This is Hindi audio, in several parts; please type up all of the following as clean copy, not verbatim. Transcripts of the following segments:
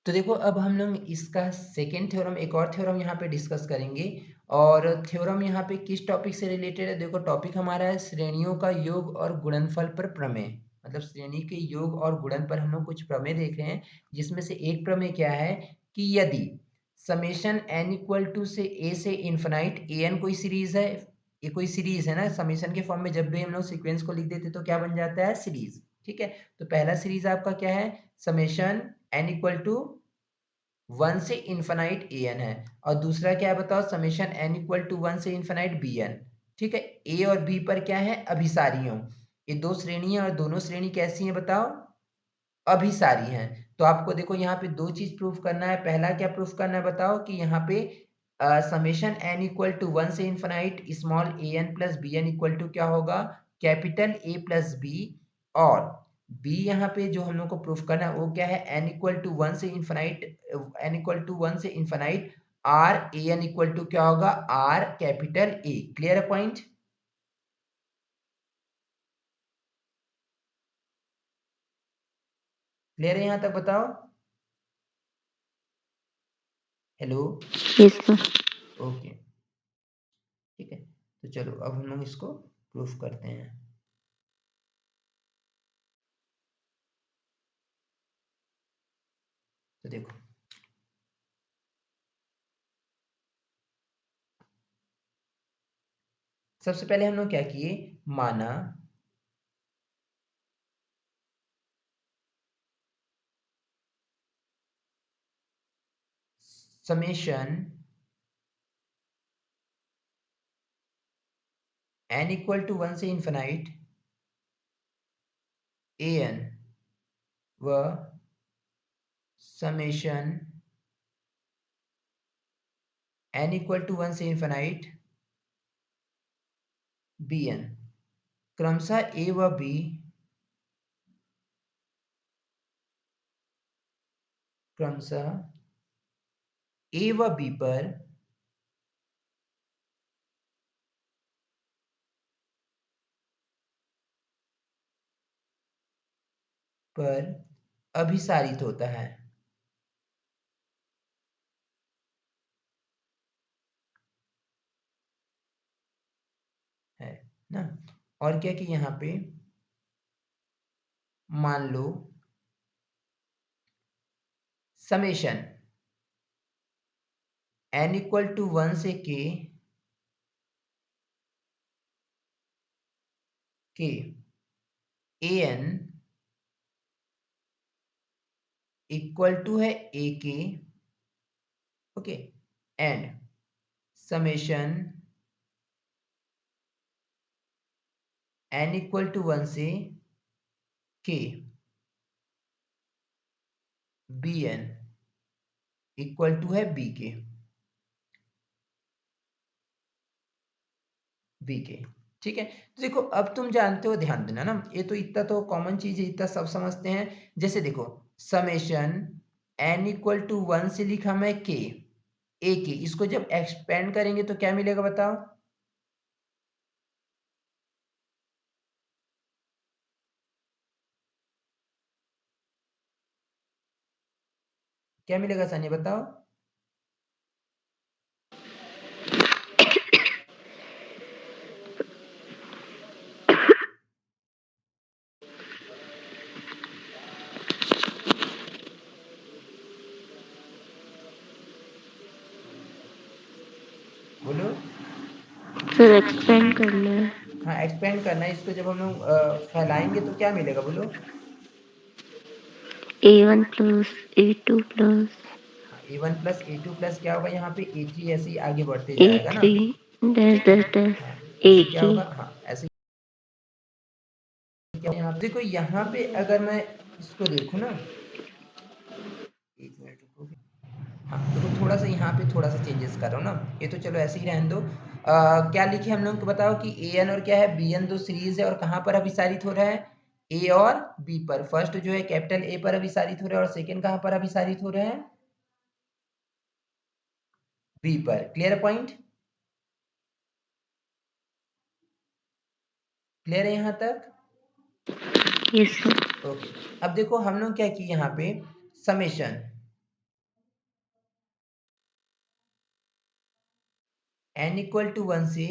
तो देखो अब हम लोग इसका सेकेंड थ्योरम, एक और थ्योरम यहाँ पे डिस्कस करेंगे। और थ्योरम यहाँ पे किस टॉपिक से रिलेटेड है? देखो टॉपिक हमारा है श्रेणियों का योग और गुणनफल पर प्रमेय। मतलब श्रेणी के योग और गुणन पर हम लोग कुछ प्रमेय देख रहे हैं, जिसमें से एक प्रमेय क्या है कि यदि समेशन एन इक्वल टू से ए से इन्फिनाइट ए एन कोई सीरीज है, ये कोई सीरीज है ना, समेशन के फॉर्म में जब भी हम लोग सीक्वेंस को लिख देते तो क्या बन जाता है? सीरीज। ठीक है, तो पहला सीरीज आपका क्या है? समेशन एन इक्वल टू 1 से इन्फिनाइट ए एन है, और दूसरा क्या है बताओ? समेशन एन इक्वल टू 1 से इन्फिनाइट बी एन। ठीक है, ए और बी पर क्या है? अभिसारियों। ये दो श्रेणी है और दोनों श्रेणी कैसी हैं बताओ? अभिसारी हैं। तो आपको देखो यहाँ पे दो चीज प्रूफ करना है। पहला क्या प्रूफ करना है बताओ? कि यहाँ पे समेशन एन इक्वल टू 1 से infinite small a n plus b n equal to क्या होगा? Capital A plus B. और बी यहाँ पे जो हम लोग को प्रूफ करना है वो क्या है? एन इक्वल टू 1 से इन्फिनाइट, एन इक्वल टू 1 से infinite r a n equal to क्या होगा? R capital A. क्लियर है पॉइंट? क्लियर है यहाँ तक बताओ? हेलो। Yes sir. ओके, ठीक है, तो चलो अब हम लोग इसको प्रूफ करते हैं। तो देखो सबसे पहले हम लोग क्या किए? माना समेशन एन इक्वल टू 1 से इन्फिनाइट ए एन व समेशन एन इक्वल टू 1 से इन्फिनाइट बी एन, क्रमशः ए व बी क्रमशः ए व बी पर अभिसारित होता है ना। और क्या कि यहाँ पे मान लो समेशन एन इक्वल टू 1 से के ए एन इक्वल टू है a k, okay, and summation n equal to 1 से k b n equal to है बी के। ठीक है, तो देखो अब तुम जानते हो, ध्यान देना ना, ये तो इतना तो कॉमन चीज है, इतना सब समझते हैं। जैसे देखो समेशन एन इक्वल टू 1 से लिखा मैं के ए के, इसको जब एक्सपेंड करेंगे तो क्या मिलेगा बताओ? क्या मिलेगा सानिया बताओ? बोलो। सर एक्सपेंड करना है। हाँ एक्सपेंड करना है, इसको जब हम लोग फैलाएंगे तो क्या मिलेगा बोलो? A1 plus A2 plus A1 plus A2 plus क्या होगा यहाँ पे? A3, ऐसे ही आगे बढ़ते जाएगा ना। A3 डैश डैश डैश हाँ, ऐसे क्या A की। होगा? हाँ ऐसे क्या यहाँ पे देखो, यहाँ पे अगर मैं इसको देखूँ ना, एक मिनट रुको। हाँ देखो थोड़ा सा यहाँ पे थोड़ा सा चेंजेस कर रहा हूँ ना, ये तो चलो ऐसे ही रहने दो। क्या लिखे हम लोग को बताओ? कि ए एन और क्या है? बी एन दो सीरीज है, और कहाँ पर अभिसारित हो रहा है? ए और बी पर। फर्स्ट जो है कैपिटल ए पर अभिसारित हो रहा है, और सेकंड कहाँ पर अभिसारित हो रहा है? बी पर। Clear point? क्लियर है यहाँ तक? Yes sir. ओके, अब देखो हम लोग क्या किए यहाँ पे? समेशन n इक्वल टू 1 से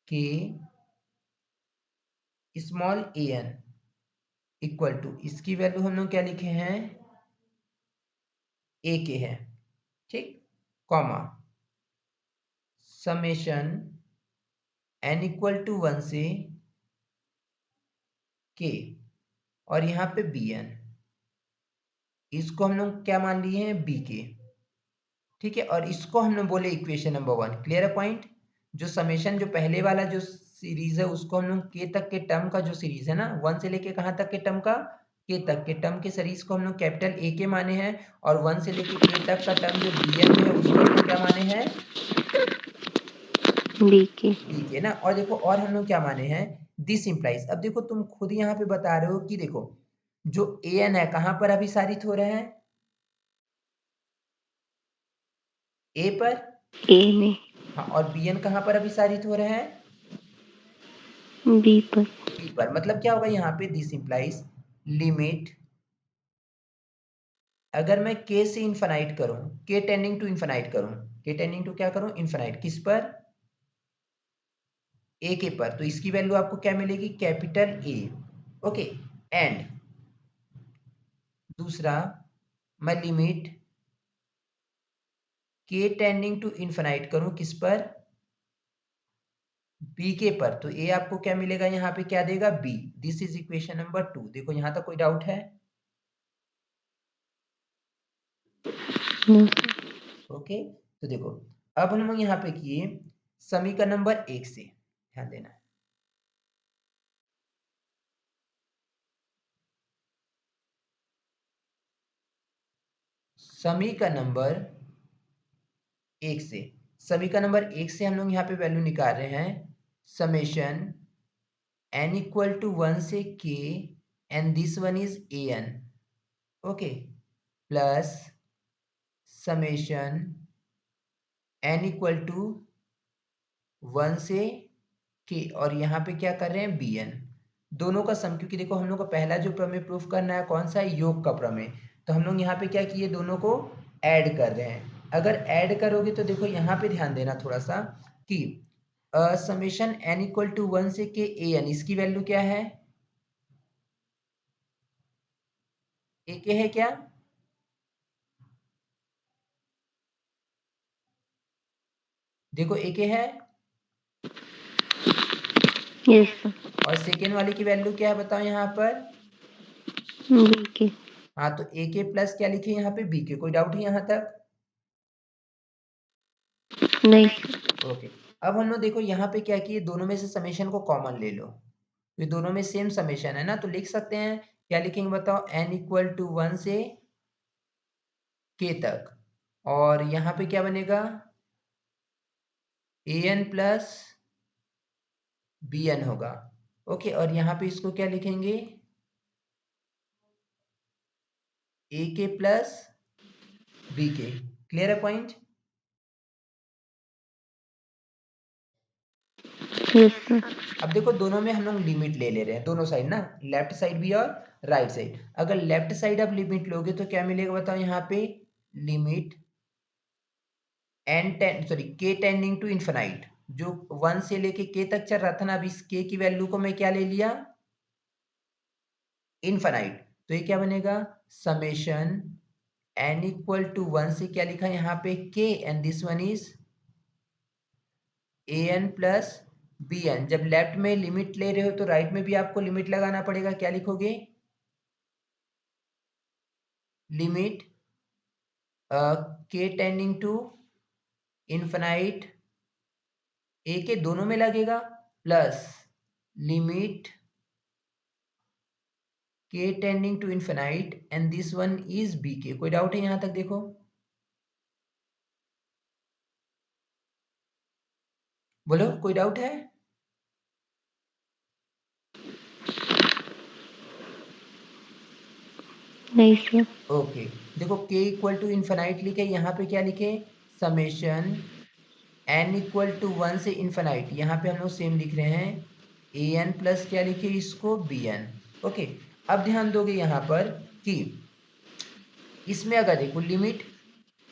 k small a n equal to, इसकी वैल्यू हम लोग क्या लिखे हैं, a के है, ठीक, comma summation n equal to 1 से k और यहाँ पे bn, इसको हम लोग क्या मान लिए हैं, b के, ठीक है। और इसको हमने बोले इक्वेशन नंबर 1। क्लियर है पॉइंट। जो समेशन जो पहले वाला जो सीरीज है उसको हम लोग के तक के टर्म का जो सीरीज है ना, 1 से लेके कहाँ तक के टर्म का, के तक के टर्म के सीरीज को हम लोग कैपिटल ए के माने हैं, और 1 से लेके के तक का टर्म जो bn में है उसको हम लोग क्या माने हैं, बी के। ठीक है ना। और देखो और हम लोग क्या माने हैं, दिस इंप्लाइज। अब देखो तुम खुद यहाँ पे बता रहे हो कि देखो जो an है कहाँ पर अभिसारित हो रहा है, a पर, ए में। हाँ, और bn कहाँ पर अभिसारित हो रहा है, बी पर। बी पर। मतलब क्या होगा यहाँ पे, दिस इंप्लाइज लिमिट, अगर मैं k से इन्फानाइट करूं, k टेंडिंग टू इन्फानाइट करूं, k टेंडिंग टू क्या करूं, इन्फानाइट, किस पर, a के पर, तो इसकी वैल्यू आपको क्या मिलेगी, कैपिटल A, ओके। एंड दूसरा, मैं limit k tending to infinite करूं, किस पर, b के पर, तो a आपको क्या मिलेगा, यहाँ पे क्या देगा, b। This is equation number 2। देखो यहाँ तक कोई डाउट है, नो। ओके। तो देखो अब हम लोग यहाँ पे किए समीकरण नंबर 1 से, ध्यान देना है, समीकरण नंबर 1 से, समीकरण नंबर 1 से हम लोग यहाँ पे वैल्यू निकाल रहे हैं, समेशन n इक्वल टू 1 से k and this one is a n, okay, plus summation n equal to 1 से k, और यहाँ पे क्या कर रहे हैं, bn, दोनों का सम, क्योंकि देखो हम लोग को पहला जो प्रमेय प्रूफ करना है कौन सा है, योग का प्रमेय, तो हम लोग यहाँ पे क्या किए, दोनों को ऐड कर रहे हैं। अगर ऐड करोगे तो देखो यहाँ पे ध्यान देना थोड़ा सा कि समेशन n इक्वल टू 1 से k a n, इसकी वैल्यू क्या है, a के है क्या, देखो a के है, यस सर। और सेकेंड वाले की वैल्यू क्या है बताओ यहाँ पर, बी के। हाँ, तो a के प्लस क्या लिखे यहाँ पे, b के। कोई डाउट है यहाँ तक, नहीं सर। ओके। अब हम लोग देखो यहाँ पे क्या किए, दोनों में से समेशन को कॉमन ले लो, ये दोनों में सेम समेशन है ना, तो लिख सकते हैं, क्या लिखेंगे बताओ, n इक्वल टू 1 से k तक, और यहाँ पे क्या बनेगा, an प्लस bn होगा, ओके। और यहाँ पे इसको क्या लिखेंगे, a के प्लस b के। क्लियर है पॉइंट। Yes sir. अब देखो दोनों में हम लोग लिमिट ले ले रहे हैं, दोनों साइड ना, लेफ्ट साइड भी और राइट साइड। अगर लेफ्ट साइड आप लिमिट लोगे तो क्या मिलेगा बताओ यहाँ पे, limit k tending to infinite, जो 1 से लेके k तक चल रहा था ना, अब इस k की वैल्यू को मैं क्या ले लिया, इन्फिनाइट, तो ये क्या बनेगा, समेशन n इक्वल टू 1 से क्या लिखा है यहाँ पे, k and this one is an plus bn। जब लेफ्ट में लिमिट ले रहे हो तो राइट में भी आपको लिमिट लगाना पड़ेगा, क्या लिखोगे, limit k tending to infinite, a k दोनों में लगेगा, plus limit k tending to infinite and this one is b k. कोई डाउट है यहाँ तक, देखो बोलो, कोई डाउट है, नहीं सर। ओके। देखो k इक्वल टू इन्फिनाइट लिखे, यहाँ पे क्या लिखे, समेशन n इक्वल टू 1 से इन्फिनाइट, यहाँ पे हम लोग सेम लिख रहे हैं an प्लस क्या लिखे इसको, bn, ओके। अब ध्यान दोगे यहाँ पर कि इसमें अगर देखो limit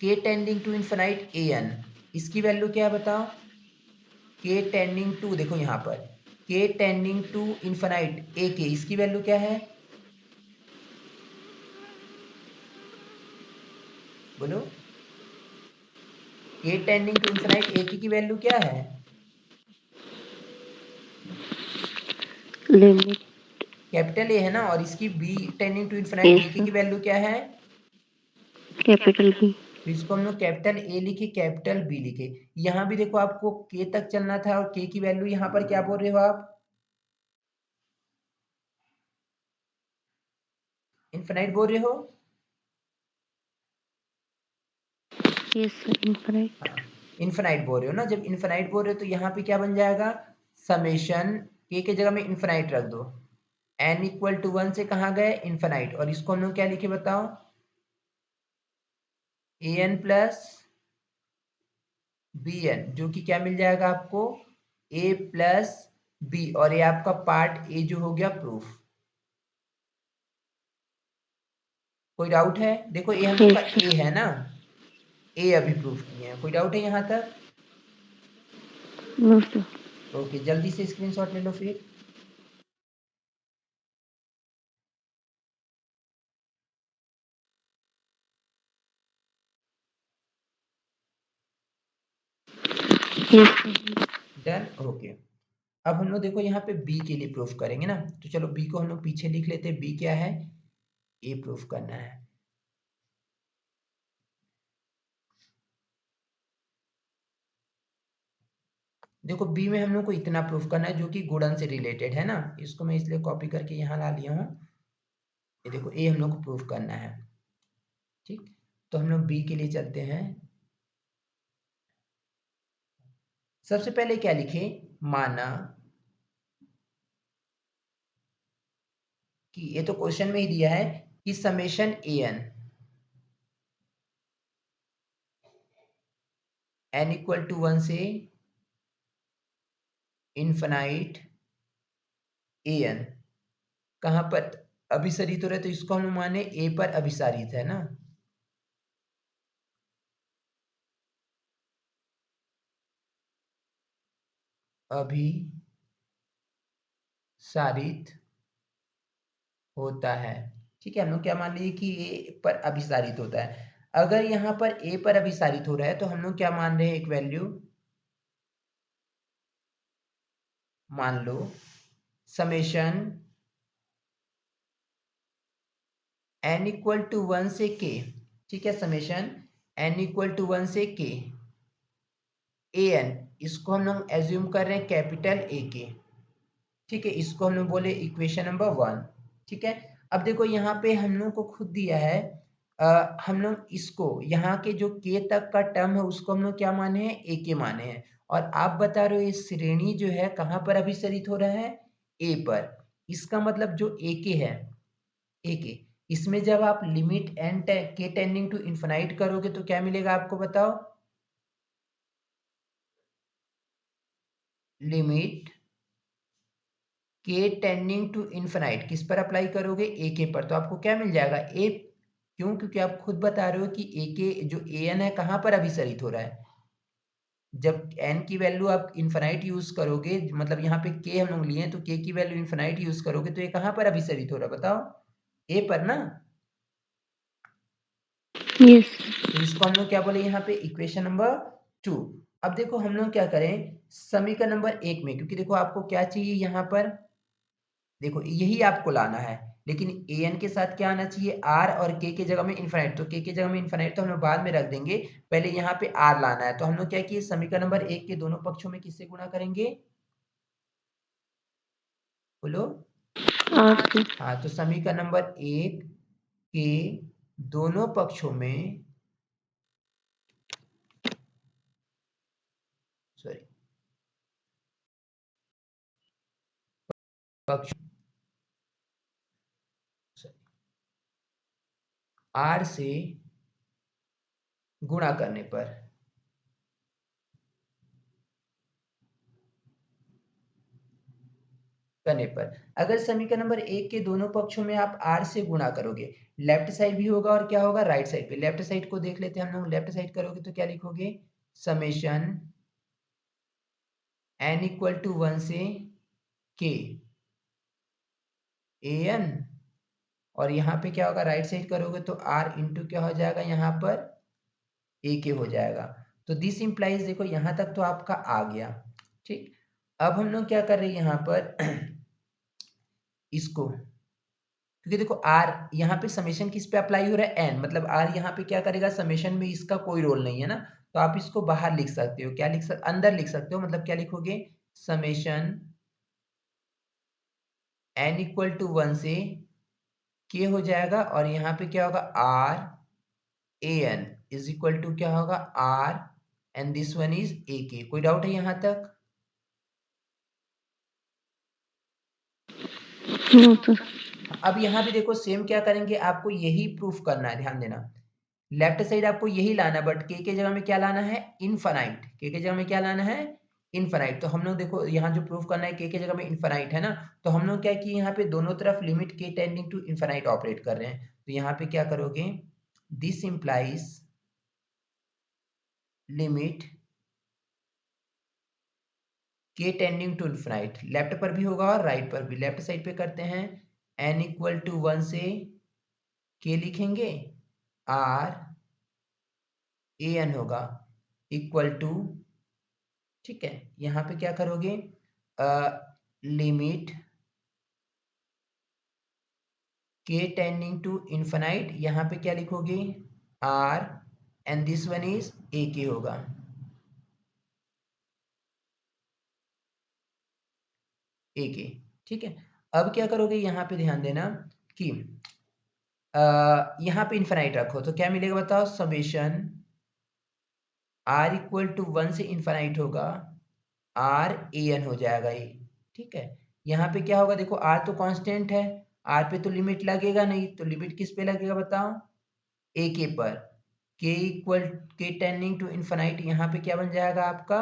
k tending to infinite an, इसकी वैल्यू क्या है बताओ, के टेंडिंग टू, देखो यहाँ पर के टेंडिंग टू इन्फिनाइट ए के, इसकी वैल्यू क्या है बोलो, के टेंडिंग टू इन्फिनाइट ए के की वैल्यू क्या है, लिमिट कैपिटल ए है ना, और इसकी b tending to infinite yes b k sir, की वैल्यू क्या है, कैपिटल बी तो इसको हम लोग कैपिटल ए लिखे कैपिटल बी लिखे। यहाँ भी देखो आपको के तक चलना था और के की वैल्यू यहाँ पर क्या बोल रहे हो आप, इन्फिनाइट बोल रहे हो, यस सर, इनफाइनाइट हाँ इन्फिनाइट बोल रहे हो ना, जब इन्फिनाइट बोल रहे हो तो यहाँ पे क्या बन जाएगा, समेशन के जगह में इन्फिनाइट रख दो, n इक्वल टू 1 से कहाँ गए इन्फिनाइट, और इसको हम लोग क्या लिखे बताओ, ए एन प्लस बी एन, जो कि क्या मिल जाएगा आपको a प्लस बी, और ये आपका पार्ट ए जो हो गया प्रूफ। कोई डाउट है, देखो ये हम लोग का यस ए सर, है ना, ए अभी प्रूफ किए हैं, कोई डाउट है यहाँ तक, नो सर, ओके जल्दी से स्क्रीनशॉट ले लो फिर। Yes sir, done, okay. अब हम लोग देखो यहाँ पे बी के लिए प्रूफ करेंगे ना, तो चलो बी को हम लोग पीछे लिख लेते हैं, बी क्या है, ए प्रूफ करना है। देखो बी में हम लोग को इतना प्रूफ करना है जो कि गुणन से रिलेटेड है ना, इसको मैं इसलिए कॉपी करके यहाँ ला लिया हूँ, ये देखो ए हम लोग को प्रूफ करना है, ठीक। तो हम लोग बी के लिए चलते हैं, सबसे पहले क्या लिखे, माना कि ये तो क्वेश्चन में ही दिया है कि समेशन एन इक्वल टू 1 से इन्फिनाइट ए एन कहाँ पर अभिसरित हो रहा है, तो इसको हम माने ए पर अभिसारित है ना, अभिसारित होता है, ठीक है। हम लोग क्या मान लीजिए कि ए पर अभिसारित होता है, अगर यहाँ पर ए पर अभिसारित हो रहा है तो हम लोग क्या मान रहे हैं, एक वैल्यू मान लो, समेशन एन इक्वल टू 1 से के, ठीक है, समेशन एन इक्वल टू 1 से के ए एन, इसको हम लोग एज्यूम कर रहे हैं कैपिटल ए के, ठीक है, इसको हम लोग बोले इक्वेशन नंबर 1, ठीक है। अब देखो यहाँ पे हम लोग को खुद दिया है, हम लोग इसको यहाँ के जो के तक का टर्म है उसको हम लोग क्या माने हैं, ए के माने हैं, और आप बता रहे हो ये श्रेणी जो है कहाँ पर अभिसरित हो रहा है, ए पर, इसका मतलब जो ए के है, ए के, इसमें जब आप लिमिट एन के टेंडिंग टू इन्फिनाइट करोगे तो क्या मिलेगा आपको बताओ, limit k tending to infinite किस पर अप्लाई करोगे, ए के पर, तो आपको क्या मिल जाएगा ए, क्यों, क्योंकि आप खुद बता रहे हो कि ए के जो ए एन है कहाँ पर अभिसरित हो रहा है, जब एन की वैल्यू आप इन्फिनाइट यूज करोगे, मतलब यहाँ पे के हम लोग लिए हैं तो के की वैल्यू इन्फिनाइट यूज करोगे तो ये कहाँ पर अभिसरित हो रहा है बताओ, ए पर ना, यस तो इसको हम लोग क्या बोले यहाँ पे इक्वेशन नंबर 2। अब देखो हम लोग क्या करें, समीकरण नंबर 1 में, क्योंकि देखो आपको क्या चाहिए यहाँ पर, देखो यही आपको लाना है, लेकिन ए एन के साथ क्या आना चाहिए, आर, और के जगह में इन्फिनाइट, तो के जगह में इन्फिनाइट तो हम लोग बाद में रख देंगे, पहले यहाँ पे आर लाना है, तो हम लोग क्या किए, समीकरण नंबर 1 के दोनों पक्षों में किससे गुणा करेंगे, बोलो, आर से हाँ, तो समीकरण नंबर 1 के दोनों पक्षों में, सॉरी, पक्ष आर से गुणा करने पर अगर समीकरण नंबर 1 के दोनों पक्षों में आप r से गुणा करोगे, लेफ्ट साइड भी होगा और क्या होगा, राइट साइड पे, लेफ्ट साइड को देख लेते हैं हम लोग, लेफ्ट साइड करोगे तो क्या लिखोगे, समेशन n इक्वल टू 1 से k an, और यहाँ पे क्या होगा, राइट साइड करोगे तो r इंटू क्या हो जाएगा, यहाँ पर a के हो जाएगा। तो दिस इंप्लाइज, देखो यहाँ तक तो आपका आ गया। ठीक, अब हम लोग क्या कर रहे हैं यहाँ पर इसको, क्योंकि देखो r यहाँ पे समेशन किस पे अप्लाई हो रहा है, n, मतलब r यहाँ पे क्या करेगा, समेशन में इसका कोई रोल नहीं है ना, तो आप इसको बाहर लिख सकते हो। क्या लिख सकते, अंदर लिख सकते हो, मतलब क्या लिखोगे, समेशन n इक्वल टू 1 से k हो जाएगा, और यहाँ पे क्या होगा, r an is equal to क्या होगा, r and this one is a k। कोई डाउट है यहाँ तक? No sir. अब यहाँ पे देखो सेम क्या करेंगे, आपको यही प्रूफ करना है, ध्यान देना, लेफ्ट साइड आपको यही लाना, बट के जगह में क्या लाना है, इनफाइनाइट। के जगह में क्या लाना है, इनफाइनाइट। तो हम लोग देखो यहाँ जो प्रूफ करना है, के जगह में इनफाइनाइट है ना, तो हम लोग क्या किए, यहाँ पे दोनों तरफ limit k tending to infinite operate कर रहे हैं। तो यहाँ पे क्या करोगे, this implies limit k tending to infinite, left पर भी होगा और राइट पर भी। लेफ्ट साइड पे करते हैं, n इक्वल टू 1 से के लिखेंगे, r an होगा इक्वल टू, ठीक है, यहाँ पे क्या करोगे, limit k tending to infinite, यहाँ पे क्या लिखोगे, r and this one is a के होगा, a के। ठीक है, अब क्या करोगे, यहाँ पे ध्यान देना कि यहाँ पे इनफाइनाइट रखो तो क्या मिलेगा बताओ, समेशन r इक्वल टू 1 से इनफाइनाइट होगा, r an हो जाएगा ये। ठीक है, यहाँ पे क्या होगा, देखो r तो कांस्टेंट है, r पे तो लिमिट लगेगा नहीं, तो लिमिट किस पे लगेगा बताओ, a के पर। k इक्वल के टेंडिंग टू इनफाइनाइट, यहाँ पे क्या बन जाएगा आपका,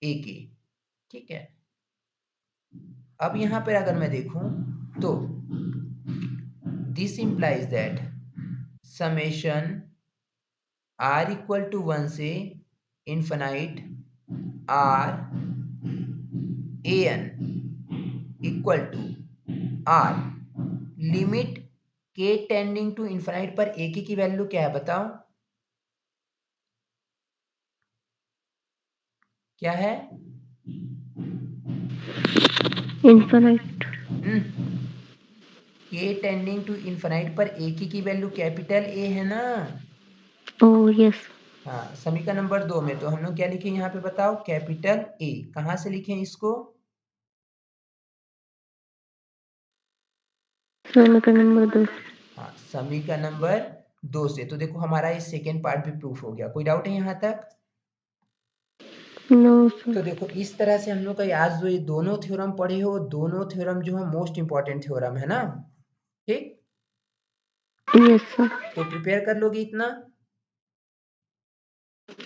a के। ठीक है, अब यहाँ पर अगर मैं देखूं तो this implies that summation r equal to 1 से infinite r an equal to r limit k tending to infinite पर a की वैल्यू क्या है बताओ, क्या है, infinite. K tending to infinite पर a की वैल्यू कैपिटल A है ना। Oh yes. हाँ, समीकरण नंबर 2 में तो हम लोग क्या लिखे यहाँ पे बताओ, कैपिटल A। कहाँ से लिखें इसको, समीकरण नंबर 2। हाँ, समीकरण नंबर 2 से। तो देखो हमारा ये सेकेंड पार्ट भी प्रूफ हो गया। कोई डाउट है यहाँ तक? नो तो सर। देखो इस तरह से हम लोग का आज जो ये दोनों थ्योरम पढ़े हो, दोनों थ्योरम जो है मोस्ट इंपॉर्टेंट थ्योरम है ना। ठीक, यस सर। तो प्रिपेयर कर लोगे इतना।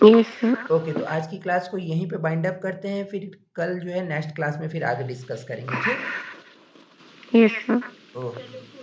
Yes sir. ओके, तो आज की क्लास को यहीं पे बाइंड अप करते हैं, फिर कल जो है नेक्स्ट क्लास में फिर आगे डिस्कस करेंगे। ठीक, यस सर। ओके।